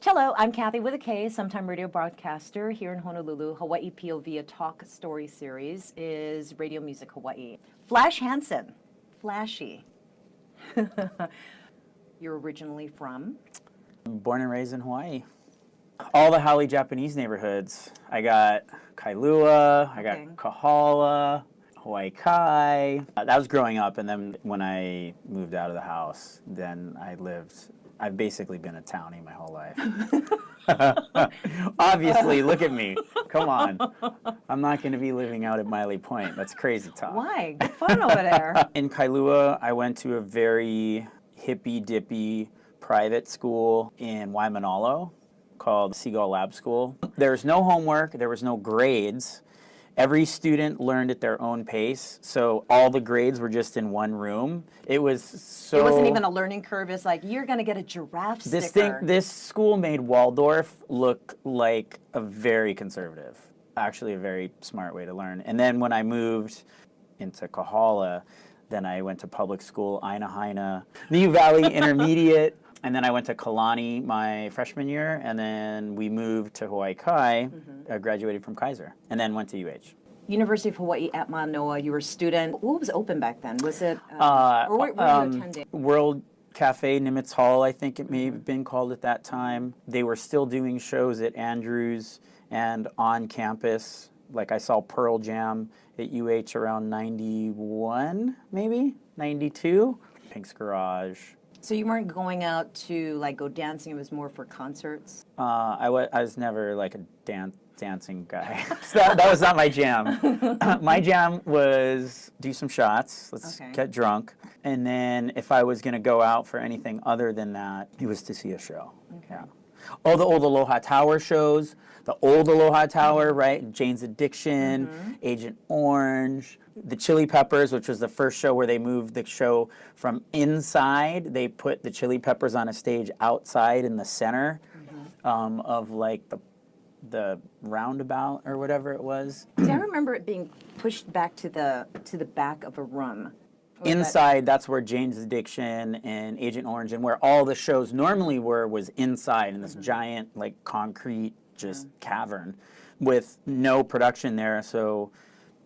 Cello, I'm Kathy with a K, sometime radio broadcaster here in Honolulu. Hawaii POV, a talk story series, is Radio Music Hawaii. Flash Hansen, flashy. You're originally from? Born and raised in Hawaii. All the haole Japanese neighborhoods. I got Kailua, I got Kahala, Hawaii Kai. That was growing up, and then when I moved out of the house, then I've basically been a townie my whole life. Obviously, look at me. Come on. I'm not going to be living out at Miley Point. That's crazy talk. Why? Good fun over there. In Kailua, I went to a very hippy-dippy private school in Waimanalo called Seagull Lab School. There was no homework. There was no grades. Every student learned at their own pace, so all the grades were just in one room. It was so... It wasn't even a learning curve. It's like, you're going to get a giraffe sticker. This school made Waldorf look like a very conservative, actually a very smart way to learn. And then when I moved into Kahala, then I went to public school, Aina Haina, Niu Valley Intermediate, and then I went to Kalani my freshman year, and then we moved to Hawaii Kai, graduated from Kaiser, and then went to UH. University of Hawaii at Manoa, you were a student. What was open back then? Was it, or where were you attending? World Cafe Nimitz Hall, I think it may have been called at that time. They were still doing shows at Andrews and on campus. Like I saw Pearl Jam at UH around 91, maybe, 92. Pink's Garage. So you weren't going out to like go dancing, it was more for concerts? I was never like a dancing guy. So that was not my jam. My jam was do some shots, let's get drunk, and then if I was going to go out for anything other than that, it was to see a show. Yeah. All the old Aloha Tower shows, the old Aloha Tower, right? Jane's Addiction, Agent Orange, the Chili Peppers, which was the first show where they moved the show from inside. They put the Chili Peppers on a stage outside in the center of like the roundabout or whatever it was. See, I remember it being pushed back to the back of a room. Inside, that's where Jane's Addiction and Agent Orange and where all the shows normally were was inside in this giant like concrete just cavern with no production there. So,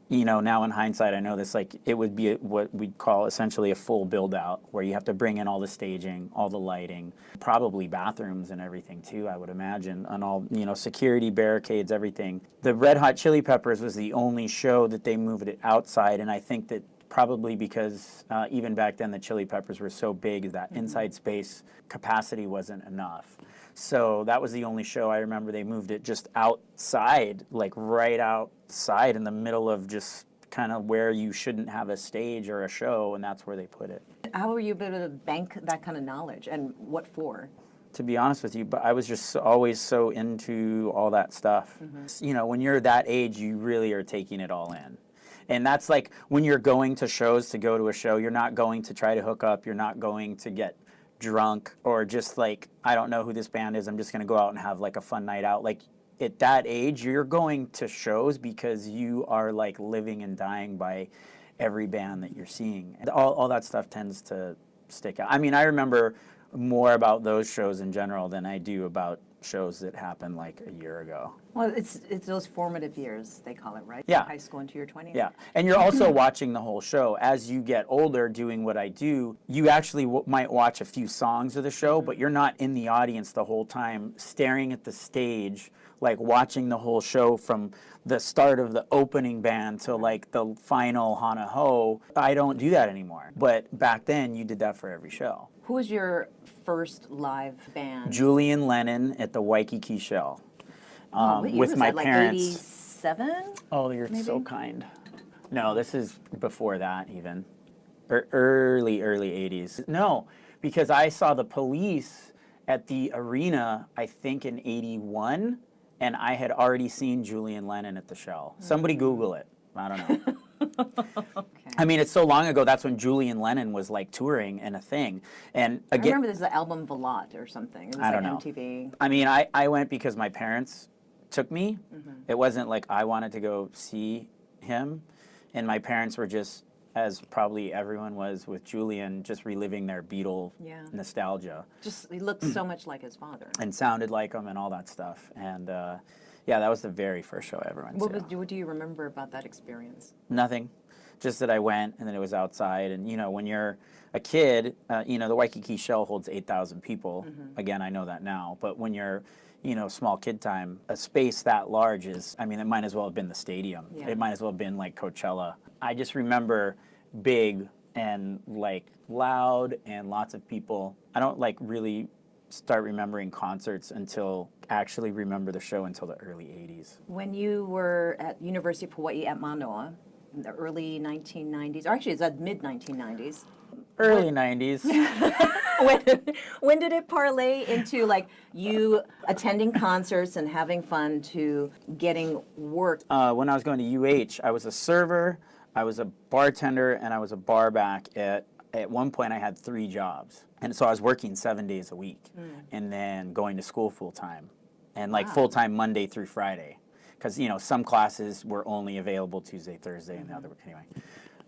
you know, now in hindsight, I know this, like it would be what we'd call essentially a full build out where you have to bring in all the staging, all the lighting, probably bathrooms and everything too, I would imagine, and all, you know, security barricades, everything. The Red Hot Chili Peppers was the only show that they moved it outside, and I think that probably because even back then the Chili Peppers were so big that inside space capacity wasn't enough. So that was the only show I remember they moved it just outside, like right outside in the middle of just kind of where you shouldn't have a stage or a show, and that's where they put it. How were you able to bank that kind of knowledge, and what for? To be honest with you, but I was just always so into all that stuff. You know, when you're that age, you really are taking it all in. And that's like when you're going to shows to go to a show, you're not going to try to hook up, you're not going to get drunk or just like, I don't know who this band is, I'm just going to go out and have like a fun night out. Like at that age, you're going to shows because you are like living and dying by every band that you're seeing. All that stuff tends to stick out. I mean, I remember more about those shows in general than I do about shows that happened like a year ago. Well, it's those formative years, they call it, right? Yeah. From high school into your 20s. Yeah, and you're also watching the whole show. As you get older doing what I do, you actually might watch a few songs of the show, but you're not in the audience the whole time staring at the stage, like watching the whole show from the start of the opening band to like the final Hana Ho. I don't do that anymore. But back then, you did that for every show. Who was your first live band? Julian Lennon at the Waikiki Shell. With my like parents. 87? Oh, you're so kind. No, this is before that even. Early 80s. No, because I saw the Police at the arena, I think in 81, and I had already seen Julian Lennon at the Shell. Somebody Google it. I don't know. I mean, it's so long ago, that's when Julian Lennon was like touring and a thing. And again, I remember there's the album Velat or something. It was I don't know. MTV. I mean, I went because my parents took me. It wasn't like I wanted to go see him. And my parents were just as probably everyone was with Julian, just reliving their Beatle nostalgia. Just, he looked so much like his father. And sounded like him and all that stuff. And yeah, that was the very first show I ever went to. What do you remember about that experience? Nothing. Just that I went, and then it was outside. And, you know, when you're a kid, you know, the Waikiki Shell holds 8,000 people. Again, I know that now. But when you're, you know, small kid time, a space that large is, I mean, it might as well have been the stadium. Yeah. It might as well have been like Coachella. I just remember big and like loud and lots of people. I don't like really start remembering concerts until actually remember the show until the early 80s. When you were at University of Hawaii at Manoa in the early 1990s, or actually it's at mid-1990s. Early 90s. When did it parlay into like you attending concerts and having fun to getting work? When I was going to UH, I was a server, I was a bartender, and I was a bar back. At one point, I had 3 jobs. And so I was working 7 days a week and then going to school full time and like full time Monday through Friday. Because, you know, some classes were only available Tuesday, Thursday, and the other, anyway.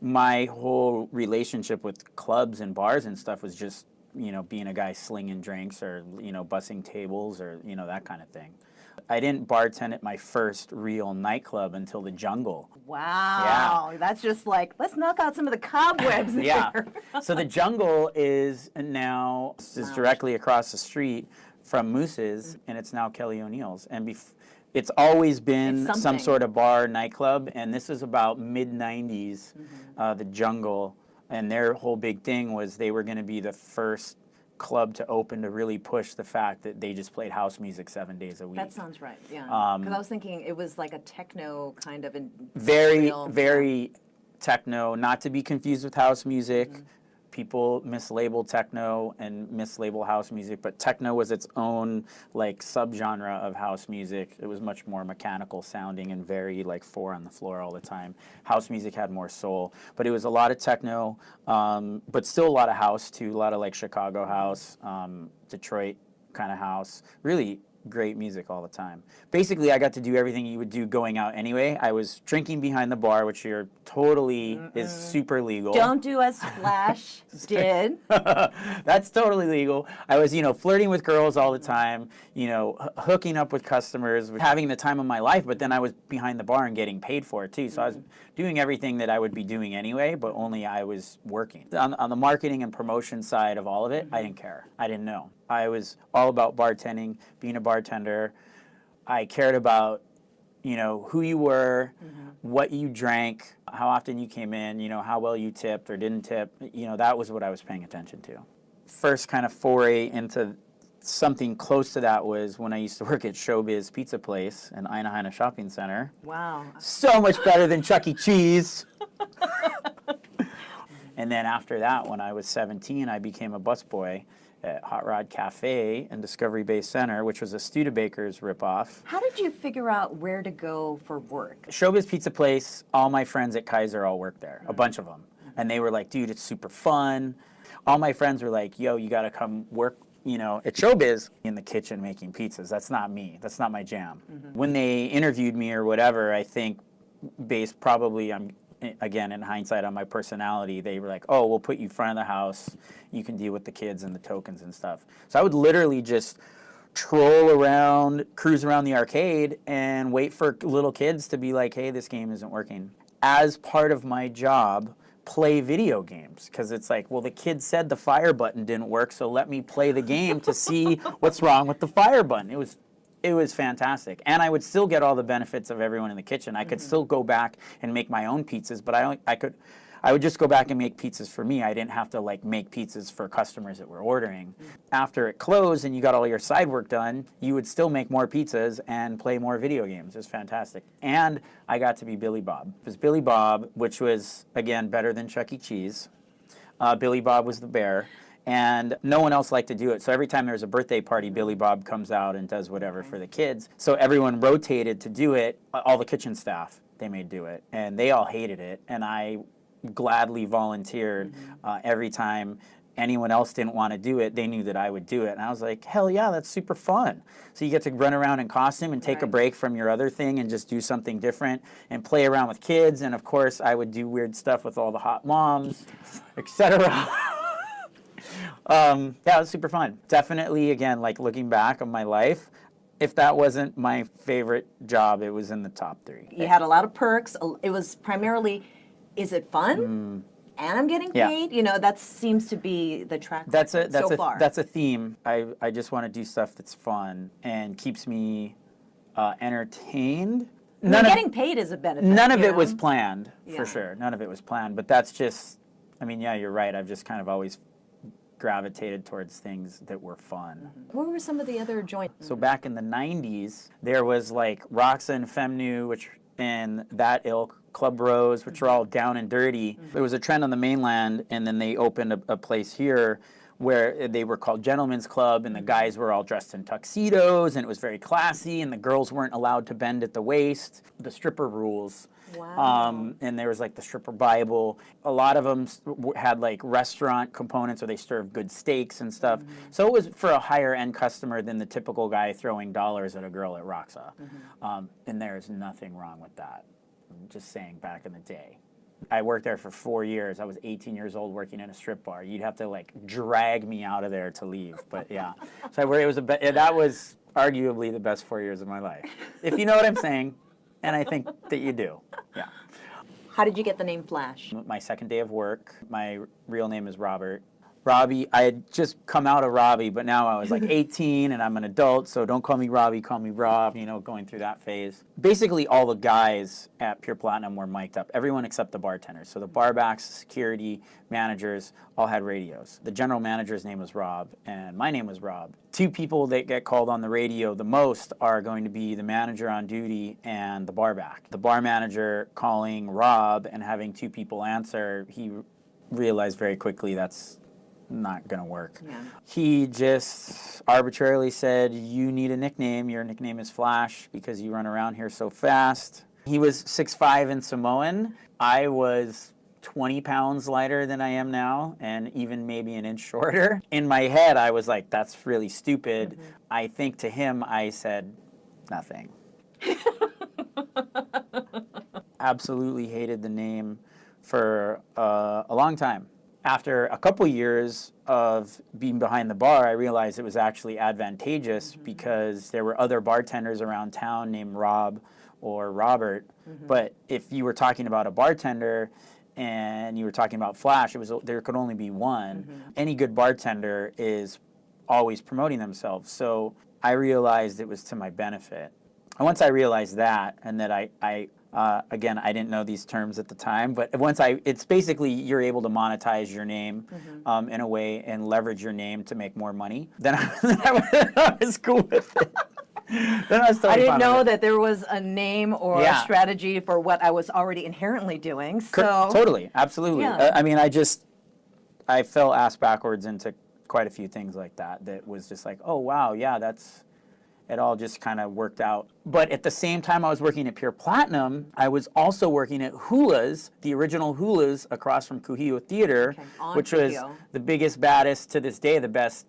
My whole relationship with clubs and bars and stuff was just, you know, being a guy slinging drinks or, you know, bussing tables or, you know, that kind of thing. I didn't bartend at my first real nightclub until the Jungle. Wow. Yeah. That's just like, let's knock out some of the cobwebs there. Yeah. So the Jungle is now directly across the street from Moose's, and it's now Kelly O'Neill's. And it's always been some sort of bar, nightclub, and this is about mid-90s, the Jungle. And their whole big thing was they were going to be the first club to open to really push the fact that they just played house music 7 days a week. That sounds right, yeah. Because I was thinking it was like a techno kind of very techno, not to be confused with house music. People mislabel techno and mislabel house music, but techno was its own like subgenre of house music. It was much more mechanical sounding and very like 4 on the floor all the time. House music had more soul, but it was a lot of techno, but still a lot of house too, a lot of like Chicago house, Detroit kind of house. Really great music all the time. Basically, I got to do everything you would do going out anyway. I was drinking behind the bar, which you're totally is super legal. Don't do as Flash did. That's totally legal. I was, you know, flirting with girls all the time, you know, hooking up with customers, having the time of my life, but then I was behind the bar and getting paid for it too. So I was doing everything that I would be doing anyway, but only I was working. On the marketing and promotion side of all of it, I didn't care. I didn't know. I was all about bartending, being a bartender. I cared about, you know, who you were, what you drank, how often you came in, you know, how well you tipped or didn't tip. You know, that was what I was paying attention to. First kind of foray into something close to that was when I used to work at Showbiz Pizza Place in Aina Shopping Center. Wow. So much better than Chuck E. Cheese. And then after that, when I was 17, I became a busboy at Hot Rod Cafe in Discovery Bay Center, which was a Studebaker's ripoff. How did you figure out where to go for work? Showbiz Pizza Place, all my friends at Kaiser all worked there, a bunch of them. And they were like, dude, it's super fun. All my friends were like, yo, you gotta come work, you know, at Showbiz in the kitchen making pizzas. That's not me. That's not my jam. When they interviewed me or whatever, I think based probably on, again, in hindsight, on my personality, they were like, oh, we'll put you front of the house. You can deal with the kids and the tokens and stuff. So I would literally just troll around, cruise around the arcade, and wait for little kids to be like, hey, this game isn't working. As part of my job, play video games. Because it's like, well, the kid said the fire button didn't work, so let me play the game to see what's wrong with the fire button. It was fantastic. And I would still get all the benefits of everyone in the kitchen. I could still go back and make my own pizzas, but I would just go back and make pizzas for me. I didn't have to like make pizzas for customers that were ordering. After it closed and you got all your side work done, you would still make more pizzas and play more video games. It was fantastic. And I got to be Billy Bob. It was Billy Bob, which was, again, better than Chuck E. Cheese. Billy Bob was the bear. And no one else liked to do it. So every time there was a birthday party, Billy Bob comes out and does whatever for the kids. So everyone rotated to do it. All the kitchen staff, they made do it. And they all hated it. And I gladly volunteered every time anyone else didn't want to do it, they knew that I would do it. And I was like, hell yeah, that's super fun. So you get to run around in costume and take a break from your other thing and just do something different and play around with kids. And of course, I would do weird stuff with all the hot moms, etc. Yeah, it was super fun. Definitely, again, like looking back on my life, if that wasn't my favorite job, it was in the top 3. You had a lot of perks. It was primarily, is it fun? And I'm getting paid. You know, that seems to be the track so far. That's a theme. I just want to do stuff that's fun and keeps me entertained. Getting paid is a benefit. None of it was planned, for sure. None of it was planned. But that's just, I mean, yeah, you're right. I've just kind of always gravitated towards things that were fun. What were some of the other joints? So back in the 90s, there was like Roxa and Femnu, which in that ilk, Club Rose, which are all down and dirty. There was a trend on the mainland, and then they opened a place here where they were called Gentlemen's Club, and the guys were all dressed in tuxedos, and it was very classy, and the girls weren't allowed to bend at the waist. The stripper rules. Wow. And there was like the stripper Bible. A lot of them had like restaurant components where they served good steaks and stuff. So it was for a higher end customer than the typical guy throwing dollars at a girl at Roxa. And there's nothing wrong with that. I'm just saying, back in the day. I worked there for 4 years. I was 18 years old working in a strip bar. You'd have to like drag me out of there to leave. But yeah, so that was arguably the best 4 years of my life, if you know what I'm saying. And I think that you do. Yeah. How did you get the name Flash? My second day of work. My real name is Robert. Robbie, I had just come out of Robbie, but now I was like 18 and I'm an adult, so don't call me Robbie, call me Rob, you know, going through that phase. Basically, all the guys at Pure Platinum were mic'd up, everyone except the bartenders. So the barbacks, security, managers, all had radios. The general manager's name was Rob, and my name was Rob. 2 people that get called on the radio the most are going to be the manager on duty and the barback. The bar manager calling Rob and having 2 people answer, he realized very quickly that's not gonna work. He just arbitrarily said, you need a nickname. Your nickname is Flash because you run around here so fast. He was 6'5" and Samoan. I was 20 pounds lighter than I am now, and even maybe an inch shorter. In my head, I was like, that's really stupid. I think to him, I said, nothing. Absolutely hated the name for a long time. After a couple years of being behind the bar, I realized it was actually advantageous because there were other bartenders around town named Rob or Robert. But if you were talking about a bartender and you were talking about Flash, there could only be one. Any good bartender is always promoting themselves. So I realized it was to my benefit. And once I realized that, and that again, I didn't know these terms at the time, but it's basically you're able to monetize your name in a way and leverage your name to make more money. Then I was cool with it. Then I was totally I didn't know that there was a name or Yeah. a strategy for what I was already inherently doing. So Totally, absolutely. Yeah. I mean, I fell ass backwards into quite a few things like that. That was just like, oh wow, yeah, it all just kind of worked out. But at the same time I was working at Pure Platinum, I was also working at Hula's, the original Hula's across from Kuhio Theater, which was the biggest, baddest, to this day, the best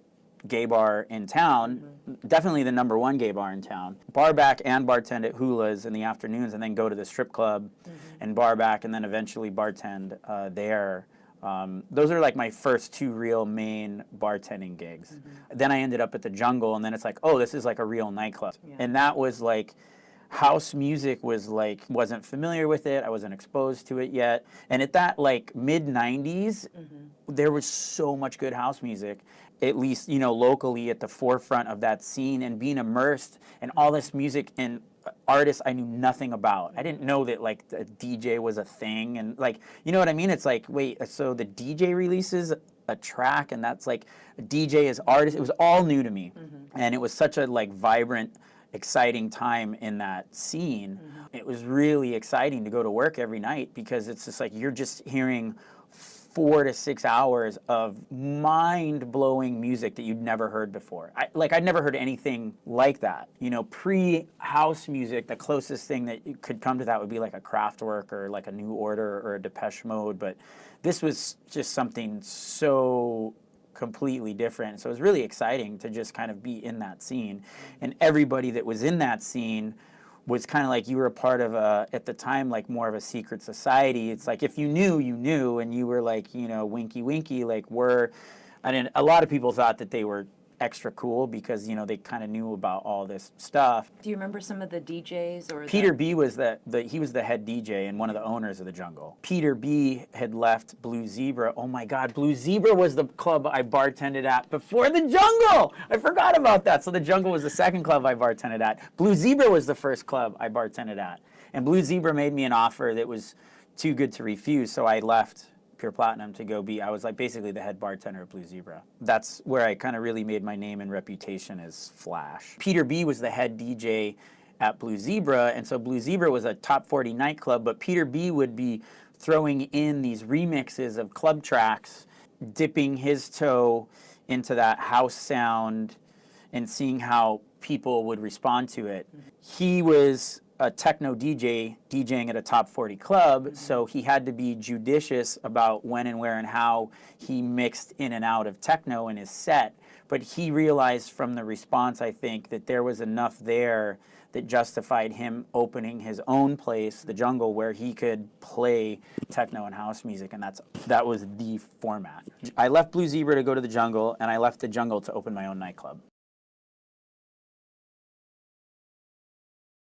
gay bar in town. Definitely the #1 gay bar in town. Bar back and bartend at Hula's in the afternoons, and then go to the strip club and bar back, and then eventually bartend there. Those are like my first 2 real main bartending gigs. Then I ended up at the Jungle, and then it's like, oh, this is like a real nightclub. And that was like, house music was like, wasn't familiar with it. I wasn't exposed to it yet. And at that like mid-90s, there was so much good house music, at least, you know, locally at the forefront of that scene, and being immersed in all this music and artists I knew nothing about. I didn't know that like the DJ was a thing, and like, you know what I mean? It's like, wait, so the DJ releases a track, and that's like a DJ is artist. It was all new to me, and it was such a like vibrant, exciting time in that scene. It was really exciting to go to work every night because it's just like you're just hearing 4 to 6 hours of mind-blowing music that you'd never heard before. I'd never heard anything like that. You know, pre-house music, the closest thing that could come to that would be like a Kraftwerk or like a New Order or a Depeche Mode, but this was just something so completely different. So it was really exciting to just kind of be in that scene. And everybody that was in that scene was kind of like you were a part of a, at the time, like more of a secret society. It's like if you knew, you knew, and you were like, you know, winky winky, like a lot of people thought that they were extra cool because, you know, they kind of knew about all this stuff. Do you remember some of the DJs or Peter B was he was the head DJ and one of the owners of the Jungle. Peter B had left Blue Zebra. Oh my God, Blue Zebra was the club I bartended at before the Jungle. I forgot about that. So the Jungle was the second club I bartended at. Blue Zebra was the first club I bartended at. And Blue Zebra made me an offer that was too good to refuse, so I left Pure Platinum to go I was like basically the head bartender at Blue Zebra. That's where I kind of really made my name and reputation as Flash. Peter B was the head DJ at Blue Zebra, and so Blue Zebra was a top 40 nightclub, but Peter B would be throwing in these remixes of club tracks, dipping his toe into that house sound and seeing how people would respond to it. He was a techno DJ DJing at a top 40 club, so he had to be judicious about when and where and how he mixed in and out of techno in his set. But he realized from the response, I think, that there was enough there that justified him opening his own place, the Jungle, where he could play techno and house music, and that was the format. I left Blue Zebra to go to the Jungle, and I left the Jungle to open my own nightclub.